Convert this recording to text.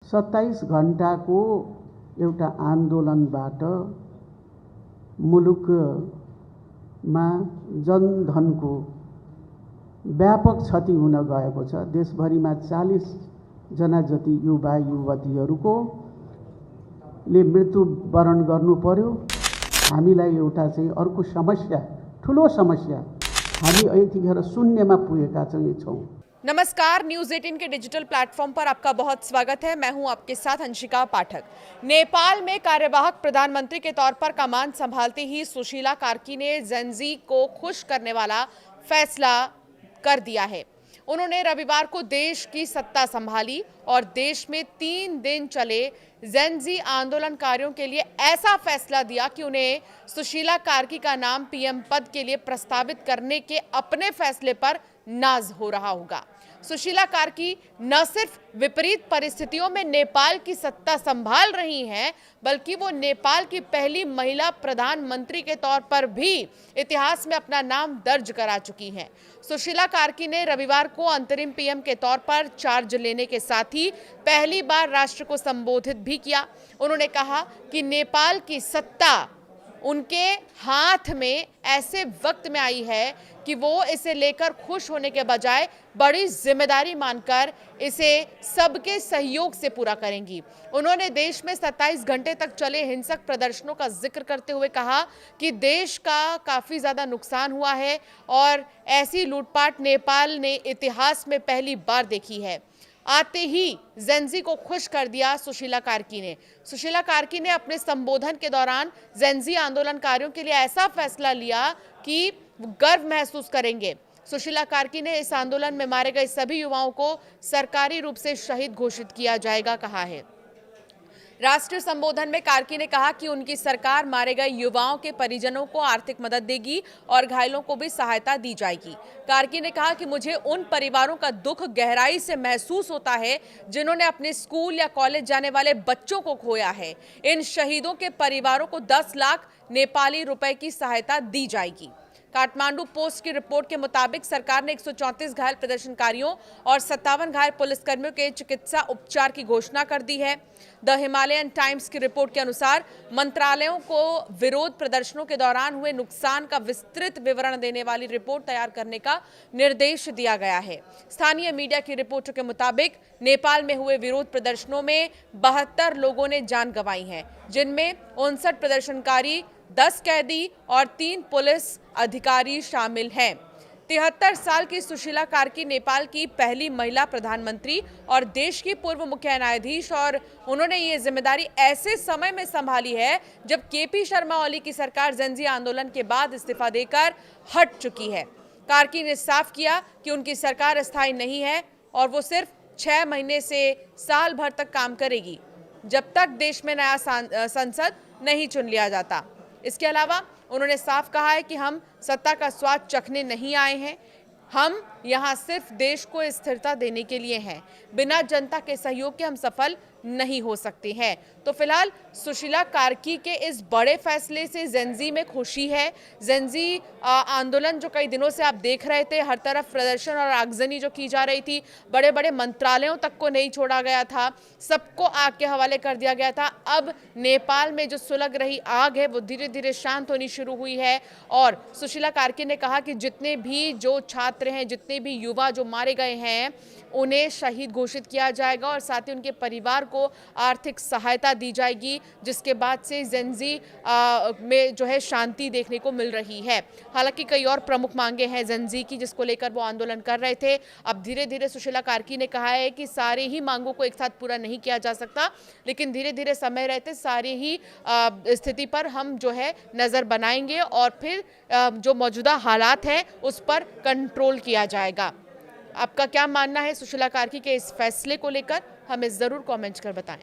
27 घण्टाको एउटा आन्दोलनबाट मुलुकमा जनधनको व्यापक क्षति हुन गएको छ। देशभरिमा 40 जना जति युवा युवतीहरूको ले मृत्युवरण गर्नु पर्यो। हामीलाई एउटा चाहिँ अर्को समस्या, ठुलो समस्या, हामी यतिखेर शून्यमा पुगेका छौँ। नमस्कार, न्यूज़ 18 के डिजिटल प्लेटफॉर्म पर आपका बहुत स्वागत है। मैं हूं आपके साथ अंशिका पाठक। नेपाल में कार्यवाहक प्रधानमंत्री के तौर पर कमान संभालते ही सुशीला कार्की ने जेनजी को खुश करने वाला फैसला कर दिया है। उन्होंने रविवार को देश की सत्ता संभाली और देश में 3 दिन चले जेनजी आंदोलनकारियों के लिए ऐसा फैसला दिया कि उन्हें सुशीला कार्की का नाम पीएम पद के लिए प्रस्तावित करने के अपने फैसले पर नाज हो रहा होगा। सुशीला कार्की न सिर्फ विपरीत परिस्थितियों में नेपाल की सत्ता संभाल रही हैं, बल्कि वो नेपाल की पहली महिला प्रधानमंत्री के तौर पर भी इतिहास में अपना नाम दर्ज करा चुकी हैं। सुशीला कार्की ने रविवार को अंतरिम पीएम के तौर पर चार्ज लेने के साथ ही पहली बार राष्ट्र को संबोधित भी किया। उन्होंने कहा कि नेपाल की सत्ता उनके हाथ में ऐसे वक्त में आई है कि वो इसे लेकर खुश होने के बजाय बड़ी जिम्मेदारी मानकर इसे सबके सहयोग से पूरा करेंगी। उन्होंने देश में 27 घंटे तक चले हिंसक प्रदर्शनों का जिक्र करते हुए कहा कि देश का काफ़ी ज़्यादा नुकसान हुआ है और ऐसी लूटपाट नेपाल ने इतिहास में पहली बार देखी है। आते ही जेनजी को खुश कर दिया सुशीला कार्की ने। सुशीला कार्की ने अपने संबोधन के दौरान जेनजी आंदोलनकारियों के लिए ऐसा फैसला लिया कि गर्व महसूस करेंगे। सुशीला कार्की ने इस आंदोलन में मारे गए सभी युवाओं को सरकारी रूप से शहीद घोषित किया जाएगा कहा है। राष्ट्रीय संबोधन में कार्की ने कहा कि उनकी सरकार मारे गए युवाओं के परिजनों को आर्थिक मदद देगी और घायलों को भी सहायता दी जाएगी। कार्की ने कहा कि मुझे उन परिवारों का दुख गहराई से महसूस होता है जिन्होंने अपने स्कूल या कॉलेज जाने वाले बच्चों को खोया है। इन शहीदों के परिवारों को 10 लाख नेपाली रुपए की सहायता दी जाएगी। काठमांडू पोस्ट की रिपोर्ट के मुताबिक सरकार ने 134 घायल प्रदर्शनकारियों और 57 घायल पुलिसकर्मियों के चिकित्सा उपचार की घोषणा कर दी है। द हिमालयन टाइम्स की रिपोर्ट के अनुसार मंत्रालयों को विरोध प्रदर्शनों के दौरान हुए नुकसान का विस्तृत विवरण देने वाली रिपोर्ट तैयार करने का निर्देश दिया गया है। स्थानीय मीडिया की रिपोर्टों के मुताबिक नेपाल में हुए विरोध प्रदर्शनों में 72 लोगों ने जान गंवाई है, जिनमें 59 प्रदर्शनकारी, 10 कैदी और 3 पुलिस अधिकारी शामिल हैं। 73 साल की सुशीला कार्की नेपाल की पहली महिला प्रधानमंत्री और देश की पूर्व मुख्य न्यायाधीश, और उन्होंने ये जिम्मेदारी ऐसे समय में संभाली है जब केपी शर्मा ओली की सरकार जेनजी आंदोलन के बाद इस्तीफा देकर हट चुकी है। कार्की ने साफ किया कि उनकी सरकार अस्थायी नहीं है और वो सिर्फ 6 महीने से साल भर तक काम करेगी, जब तक देश में नया संसद नहीं चुन लिया जाता। इसके अलावा उन्होंने साफ कहा है कि हम सत्ता का स्वाद चखने नहीं आए हैं, हम यहाँ सिर्फ देश को स्थिरता देने के लिए हैं। बिना जनता के सहयोग के हम सफल नहीं हो सकते हैं। तो फिलहाल सुशीला कार्की के इस बड़े फैसले से जेनजी में खुशी है। जेनजी आंदोलन जो कई दिनों से आप देख रहे थे, हर तरफ प्रदर्शन और आगजनी जो की जा रही थी, बड़े बड़े मंत्रालयों तक को नहीं छोड़ा गया था, सबको आग के हवाले कर दिया गया था। अब नेपाल में जो सुलग रही आग है वो धीरे धीरे शांत होनी शुरू हुई है और सुशीला कार्की ने कहा कि जितने भी जो छात्र हैं, जितने भी युवा जो मारे गए हैं, उन्हें शहीद घोषित किया जाएगा और साथ ही उनके परिवार को आर्थिक सहायता दी जाएगी, जिसके बाद से जेनजी में जो है शांति देखने को मिल रही है। हालांकि कई और प्रमुख मांगे हैं जेनजी की, जिसको लेकर वो आंदोलन कर रहे थे। अब धीरे धीरे सुशीला कार्की ने कहा है कि सारे ही मांगों को एक साथ पूरा नहीं किया जा सकता, लेकिन धीरे धीरे समय रहते सारी ही स्थिति पर हम जो है नज़र बनाएंगे और फिर जो मौजूदा हालात हैं उस पर कंट्रोल किया जाएगा। आपका क्या मानना है सुशीला कार्की के इस फैसले को लेकर, हमें ज़रूर कमेंट कर बताएं।